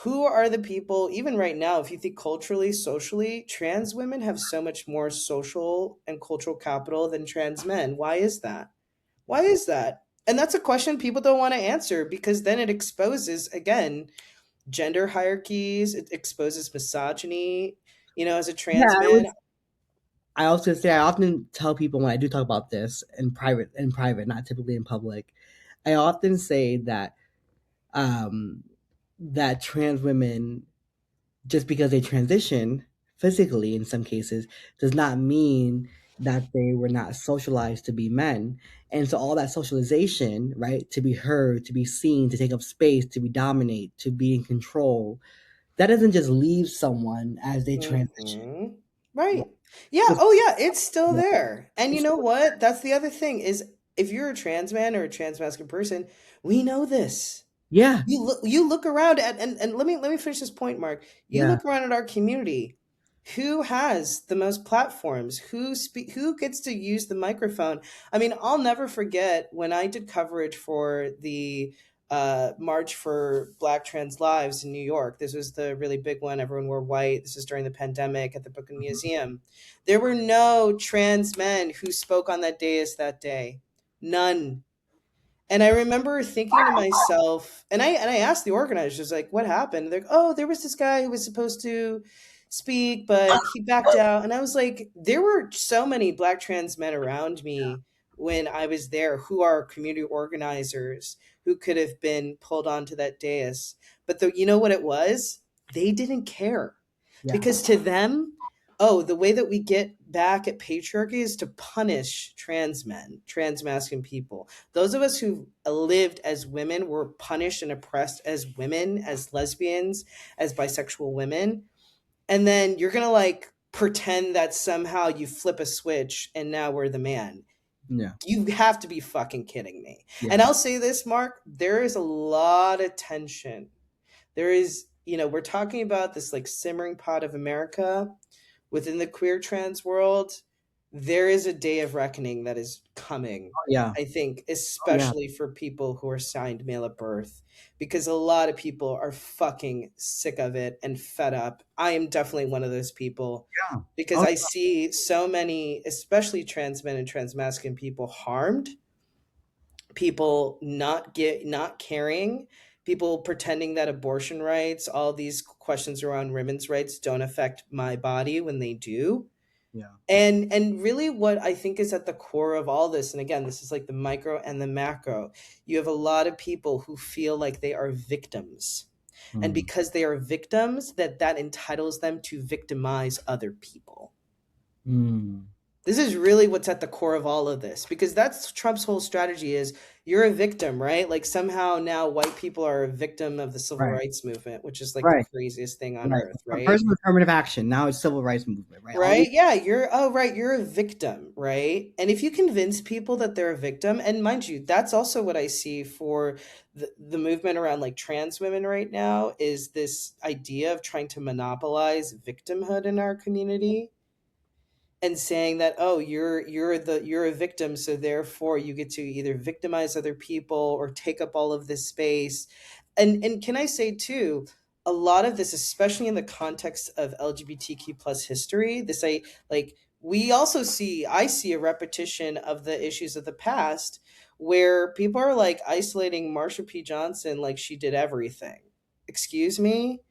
Speaker 2: Who are the people, even right now, if you think culturally, socially, trans women have so much more social and cultural capital than trans men. Why is that? Why is that? And that's a question people don't want to answer, because then it exposes, again, gender hierarchies, it exposes misogyny. As a
Speaker 1: yeah,
Speaker 2: trans man,
Speaker 1: I was gonna say I often tell people when I do talk about this in private, not typically in public. I often say um, that trans women, just because they transition physically in some cases, does not mean that they were not socialized to be men. And so all that socialization, right, to be heard, to be seen, to take up space, to be dominate, to be in control, that doesn't just leave someone as they transition.
Speaker 2: hmm
Speaker 1: Right?
Speaker 2: right? Yeah.
Speaker 1: It's,
Speaker 2: Oh, yeah. It's still
Speaker 1: yeah,
Speaker 2: there. And you
Speaker 1: it's,
Speaker 2: know what? That's the other thing is, if you're a trans man or a trans masculine person, we know this.
Speaker 1: yeah,
Speaker 2: You look around at, and let me finish this point, Mark. You
Speaker 1: yeah,
Speaker 2: look around at our community. Who has the most platforms? Who gets to use the microphone? I mean, I'll never forget when I did coverage for the March for Black Trans Lives in New York. This was the really big one. Everyone wore white. This was during the pandemic at the Brooklyn
Speaker 1: mhm,
Speaker 2: Museum. There were no trans men who spoke on that dais that day. None. And I remember thinking to myself, and I asked the organizers, like, what happened? They're like, oh, there was this guy who was supposed to speak, but he backed out. And I was like, there were so many Black trans men around me when I was there who are community organizers who could have been pulled onto that dais. But you know what it was? They didn't care.
Speaker 1: yeah,
Speaker 2: Because to them, oh, the way that we get back at patriarchy is to punish trans men, trans masculine people. Those of us who lived as women were punished and oppressed as women, as lesbians, as bisexual women. And then you're going to like pretend that somehow you flip a switch and now we're the man.
Speaker 1: yeah,
Speaker 2: You have to be fucking kidding me. And
Speaker 1: yeah,
Speaker 2: I'll say this, Mark, there is a lot of tension. There is, we're talking about this like simmering pot of America within the queer trans world. There is a day of reckoning that is coming,
Speaker 1: yeah,
Speaker 2: I think,
Speaker 1: oh yeah,
Speaker 2: especially for people who are signed male at birth, because a lot of people are fucking sick of it and fed up. I am definitely one of those people,
Speaker 1: yeah,
Speaker 2: because
Speaker 1: oh
Speaker 2: I see so many, especially trans men and trans masculine people, harmed, people not caring, people pretending that abortion rights, all these questions around women's rights don't affect my body when they do.
Speaker 1: yeah,
Speaker 2: And really what I think is at the core of all this, and again, this is like the micro and the macro, you have a lot of people who feel like they are victims. And
Speaker 1: mm,
Speaker 2: because they are victims, that entitles them to victimize other people.
Speaker 1: mm,
Speaker 2: This is really what's at the core of all of this, because that's Trump's whole strategy is you're a victim, right? Like somehow now white people are a victim of the civil
Speaker 1: Right.
Speaker 2: rights movement, which is like the
Speaker 1: Right.
Speaker 2: craziest thing on
Speaker 1: Right.
Speaker 2: earth,
Speaker 1: From
Speaker 2: right?
Speaker 1: first was affirmative action. Now it's civil rights movement. Right. All these.
Speaker 2: Right? Yeah, you're oh right, you're a victim, right? And if you convince people that they're a victim, and mind you, that's also what I see for the movement around like trans women right now is this idea of trying to monopolize victimhood in our community and saying that oh you're a victim so therefore you get to either victimize other people or take up all of this space and can I say too a lot of this especially in the context of lgbtq plus history this I like we also see I see a repetition of the issues of the past where people are like isolating Marsha P. Johnson like she did everything. Excuse me.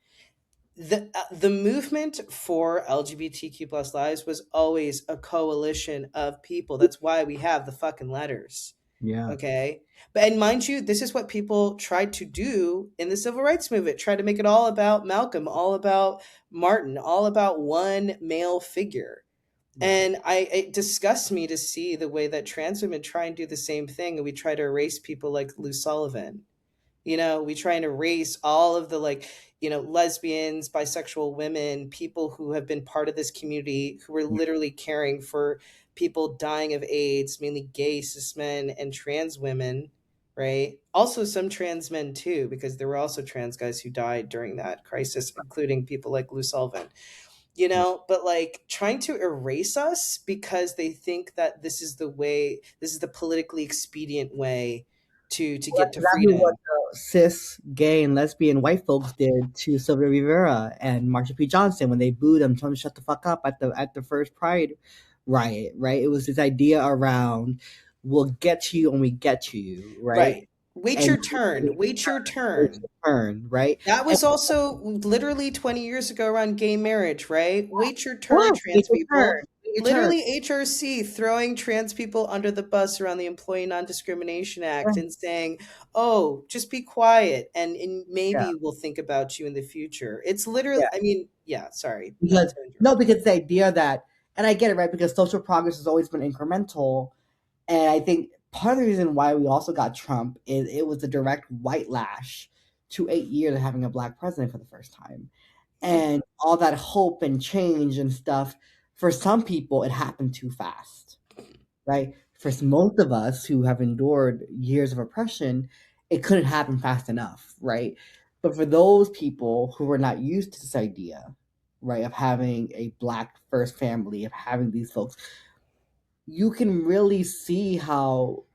Speaker 2: The movement for LGBTQ plus lives was always a coalition of people. That's why we have the fucking letters.
Speaker 1: Yeah.
Speaker 2: Okay. But and mind you, this is what people tried to do in the civil rights movement, try to make it all about Malcolm, all about Martin, all about one male figure.
Speaker 1: Yeah.
Speaker 2: And it disgusts me to see the way that trans women try and do the same thing and we try to erase people like Lou Sullivan. You know, we try and erase all of the like, you know, lesbians, bisexual women, people who have been part of this community who are
Speaker 1: Yeah.
Speaker 2: literally caring for people dying of AIDS, mainly gay, cis men, and trans women, right? Also, some trans men too, because there were also trans guys who died during that crisis, including people like Lou Sullivan, you
Speaker 1: Yeah.
Speaker 2: know, but like trying to erase us because they think that this is the way, this is the politically expedient way to
Speaker 1: Well,
Speaker 2: get
Speaker 1: that's
Speaker 2: to
Speaker 1: exactly what
Speaker 2: freedom.
Speaker 1: the cis, gay, and lesbian white folks did to Sylvia Rivera and Marsha P. Johnson when they booed them, told them to shut the fuck up at the first Pride riot. Right? It was this idea around we'll get to you when we get to you. Right?
Speaker 2: Right. Wait
Speaker 1: And
Speaker 2: your turn. Wait your turn.
Speaker 1: turn. Right?
Speaker 2: That
Speaker 1: And
Speaker 2: was also literally 20 years ago around gay marriage, right? Wait your turn,
Speaker 1: what?
Speaker 2: trans people.
Speaker 1: Wait your turn.
Speaker 2: Literally HRC throwing trans people under the bus around the Employee Non-Discrimination Act and saying, "Oh, just be quiet and
Speaker 1: Yeah.
Speaker 2: maybe we'll think about you in the future." It's literally
Speaker 1: Yeah.
Speaker 2: I mean, yeah, sorry, not
Speaker 1: Because
Speaker 2: to
Speaker 1: no,
Speaker 2: interrupt.
Speaker 1: because the idea that, and I get it, right? Because social progress has always been incremental, and I think part of the reason why we also got Trump is it was a direct white lash to 8 years of having a black president for the first time,
Speaker 2: Yeah.
Speaker 1: and all that hope and change and stuff. For some people, it happened too fast, right? For most of us who have endured years of oppression, it couldn't happen fast enough, right? But for those people who were not used to this idea, right, of having a black first family, of having these folks, you can really see how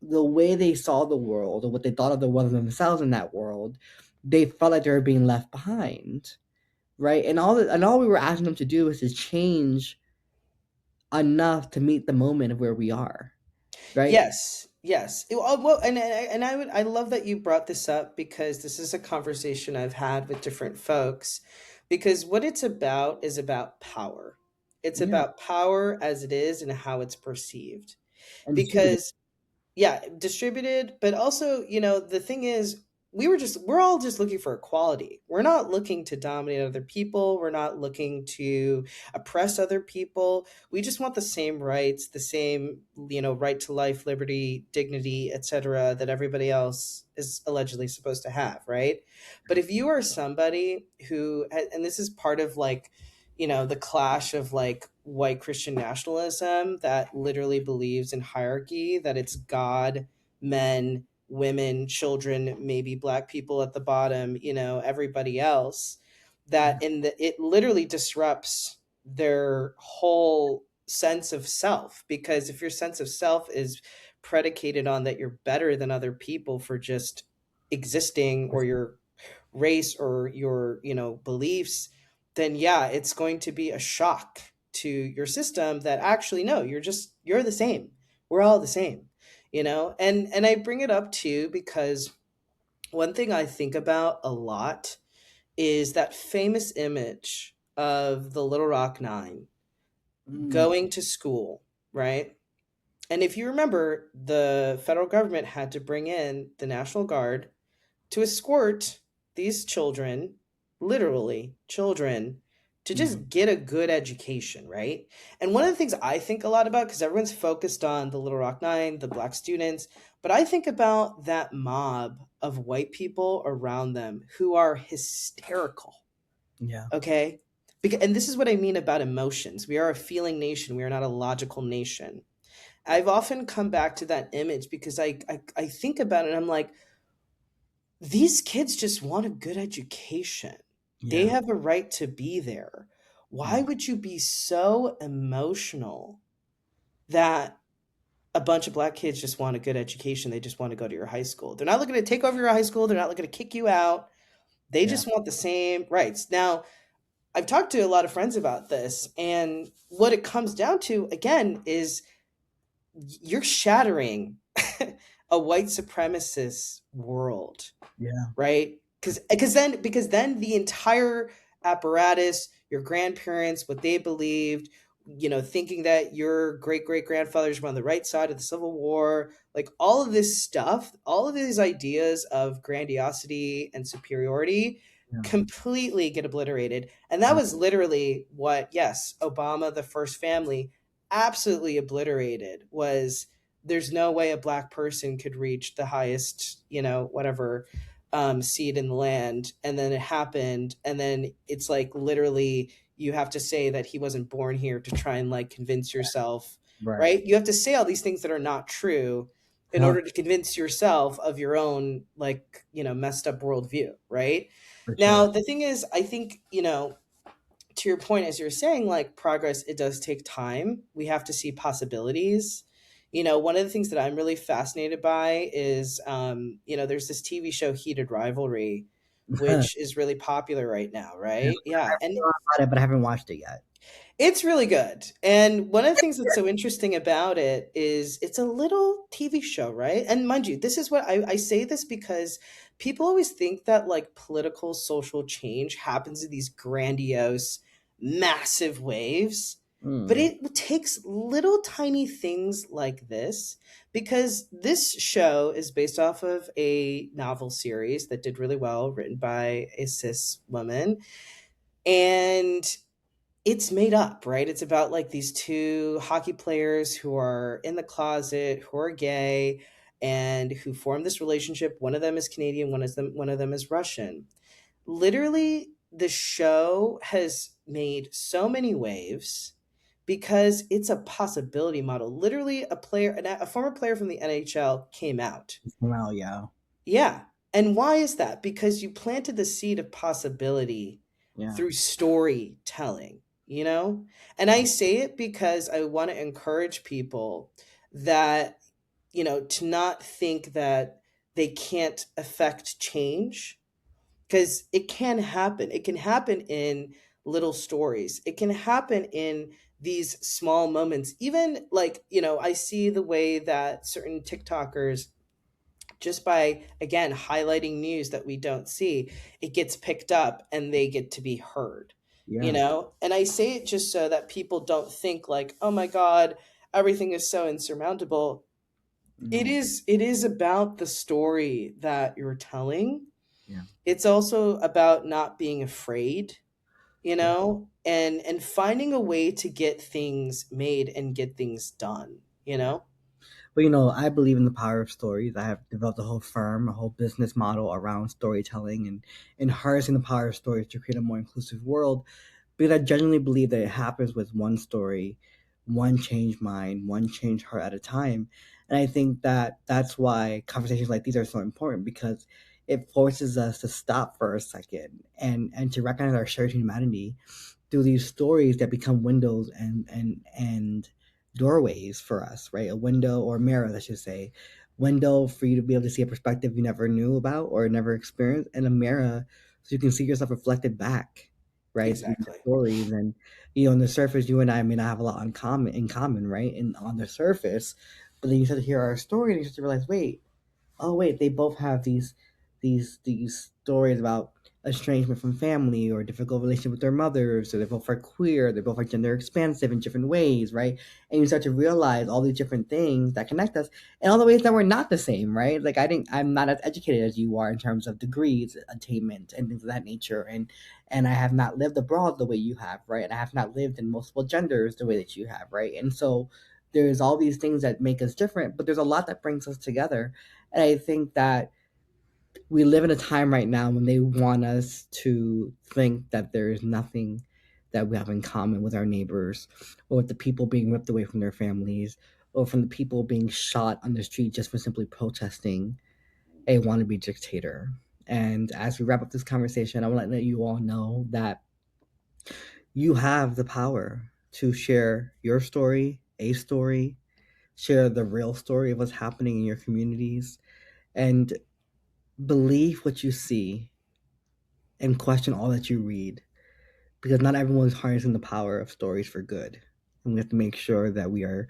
Speaker 1: the way they saw the world or what they thought of the world and themselves in that world, they felt like they were being left behind, right? And all we were asking them to do is to change enough to meet the moment of where we are, right?
Speaker 2: Yes, yes. Well, and I would I love that you brought this up because this is a conversation I've had with different folks because what it's about is about power. It's
Speaker 1: Yeah,
Speaker 2: about power as it is and how it's perceived.
Speaker 1: and distributed.
Speaker 2: Because yeah, distributed, but also, you know, the thing is, we're all just looking for equality. We're not looking to dominate other people. We're not looking to oppress other people. We just want the same rights, the same, you know, right to life, liberty, dignity, etc. that everybody else is allegedly supposed to have, right? But if you are somebody who and this is part of like you know the clash of like white Christian nationalism that literally believes in hierarchy, that it's God, men, women, children, maybe black people at the bottom, you know, everybody else, that in the it literally disrupts their whole sense of self, because if your sense of self is predicated on that you're better than other people for just existing, or your race or your you know beliefs, then yeah it's going to be a shock to your system that actually no, you're the same, we're all the same, you know. And I bring it up too because one thing I think about a lot is that famous image of the Little Rock Nine
Speaker 1: Mm,
Speaker 2: going to school, right? And if you remember, the federal government had to bring in the National Guard to escort these children, literally children, to
Speaker 1: Yeah.
Speaker 2: just get a good education, right? And one of the things I think a lot about, because everyone's focused on the Little Rock Nine, the black students, but I think about that mob of white people around them who are hysterical,
Speaker 1: Yeah.
Speaker 2: okay? Because, and this is what I mean about emotions. We are a feeling nation, we are not a logical nation. I've often come back to that image because I think about it and I'm like, these kids just want a good education. They
Speaker 1: Yeah.
Speaker 2: have a right to be there. Why
Speaker 1: Yeah.
Speaker 2: would you be so emotional that a bunch of black kids just want a good education? They just want to go to your high school. They're not looking to take over your high school. They're not looking to kick you out. They
Speaker 1: Yeah.
Speaker 2: just want the same rights. Now, I've talked to a lot of friends about this, and what it comes down to, again, is you're shattering a white supremacist world,
Speaker 1: Yeah.
Speaker 2: right? Because then the entire apparatus, your grandparents, what they believed, thinking that your great great grandfathers were on the right side of the Civil War, like all of this stuff, all of these ideas of grandiosity and superiority
Speaker 1: Yeah.
Speaker 2: completely get obliterated. And that
Speaker 1: Yeah.
Speaker 2: was literally what, yes, Obama, the first family, absolutely obliterated was there's no way a black person could reach the highest, whatever seed in the land, and then it happened, and then it's like literally you have to say that he wasn't born here to try and like convince yourself,
Speaker 1: Right.
Speaker 2: right? You have to say all these things that are not true in
Speaker 1: Yeah.
Speaker 2: order to convince yourself of your own like messed up worldview, right?
Speaker 1: For
Speaker 2: Now
Speaker 1: sure.
Speaker 2: the thing is, I think to your point, as you're saying, like progress, it does take time. We have to see possibilities. One of the things that I'm really fascinated by is, there's this TV show, Heated Rivalry,
Speaker 1: I've
Speaker 2: which is really popular right now,
Speaker 1: heard
Speaker 2: right? Yeah. And
Speaker 1: about it, but I haven't watched it yet.
Speaker 2: it's really good. And one of the things that's so interesting about it is it's a little TV show, right? And mind you, this is what I say this because people always think that like political social change happens in these grandiose, massive waves. But
Speaker 1: Mm.
Speaker 2: it takes little tiny things like this because this show is based off of a novel series that did really well, written by a cis woman. And it's made up, right? It's about like these two hockey players who are in the closet, who are gay, and who form this relationship. One of them is Canadian, one of them is Russian. Literally, the show has made so many waves because it's a possibility model. Literally, a former player from the NHL came out.
Speaker 1: Well, yeah.
Speaker 2: Yeah. And why is that? Because you planted the seed of possibility
Speaker 1: Yeah.
Speaker 2: through storytelling, you know? And I say it because I want to encourage people that, to not think that they can't affect change because it can happen. It can happen in little stories, it can happen in these small moments. Even like, I see the way that certain TikTokers, just by again highlighting news that we don't see, it gets picked up and they get to be heard,
Speaker 1: Yeah.
Speaker 2: and I say it just so that people don't think like, oh my god, everything is so insurmountable. it
Speaker 1: No.
Speaker 2: is it is about the story that you're telling.
Speaker 1: Yeah.
Speaker 2: It's also about not being afraid,
Speaker 1: Yeah.
Speaker 2: and finding a way to get things made and get things done,
Speaker 1: Yeah. But I believe in the power of stories. I have developed a whole firm, a whole business model around storytelling and harnessing the power of stories to create a more inclusive world. Because I genuinely believe that it happens with one story, one changed mind, one changed heart at a time. And I think that that's why conversations like these are so important because it forces us to stop for a second and to recognize our shared humanity through these stories that become windows and doorways for us, right? A window or mirror, let's just say, window for you to be able to see a perspective you never knew about or never experienced, and a mirror so you can see yourself reflected back, right? Through the
Speaker 2: exactly.
Speaker 1: stories. And on the surface, you and I may not have a lot in common, right? And on the surface, but then you start to hear our story and you start to realize, wait, oh wait, they both have these stories about estrangement from family or difficult relationship with their mothers, or they both are queer, they both are gender expansive in different ways, right? And you start to realize all these different things that connect us and all the ways that we're not the same, right? Like I'm not as educated as you are in terms of degrees, attainment, and things of that nature. And I have not lived abroad the way you have, right? And I have not lived in multiple genders the way that you have, right? And so there's all these things that make us different, but there's a lot that brings us together. And I think that we live in a time right now when they want us to think that there is nothing that we have in common with our neighbors, or with the people being ripped away from their families, or from the people being shot on the street just for simply protesting a wannabe dictator. And as we wrap up this conversation, I want to let you all know that you have the power to share your story, a story, share the real story of what's happening in your communities, and believe what you see and question all that you read, because not everyone's harnessing the power of stories for good. And we have to make sure that we are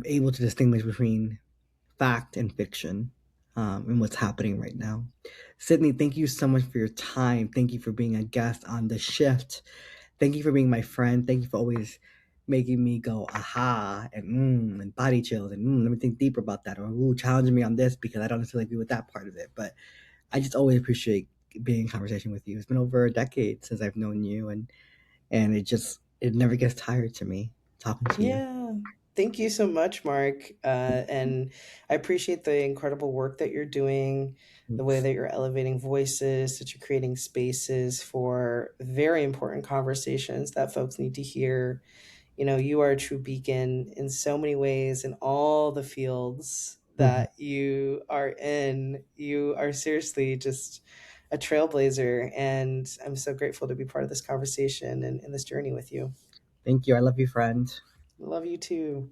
Speaker 1: able to distinguish between fact and fiction, and what's happening right now. Sydney, thank you so much for your time. Thank you for being a guest on The Shift. Thank you for being my friend. Thank you for always making me go aha and body chills and let me think deeper about that, or ooh, challenging me on this because I don't necessarily agree with that part of it. But I just always appreciate being in conversation with you. It's been over a decade since I've known you, and it never gets tired to me talking to you.
Speaker 2: Yeah. Thank you so much, Mark. And I appreciate the incredible work that you're doing, the way
Speaker 1: Thanks.
Speaker 2: that you're elevating voices, that you're creating spaces for very important conversations that folks need to hear. You know, you are a true beacon in so many ways in all the fields
Speaker 1: Mhm.
Speaker 2: that you are in. You are seriously just a trailblazer. And I'm so grateful to be part of this conversation and this journey with you.
Speaker 1: Thank you. I love you, friend.
Speaker 2: Love you too.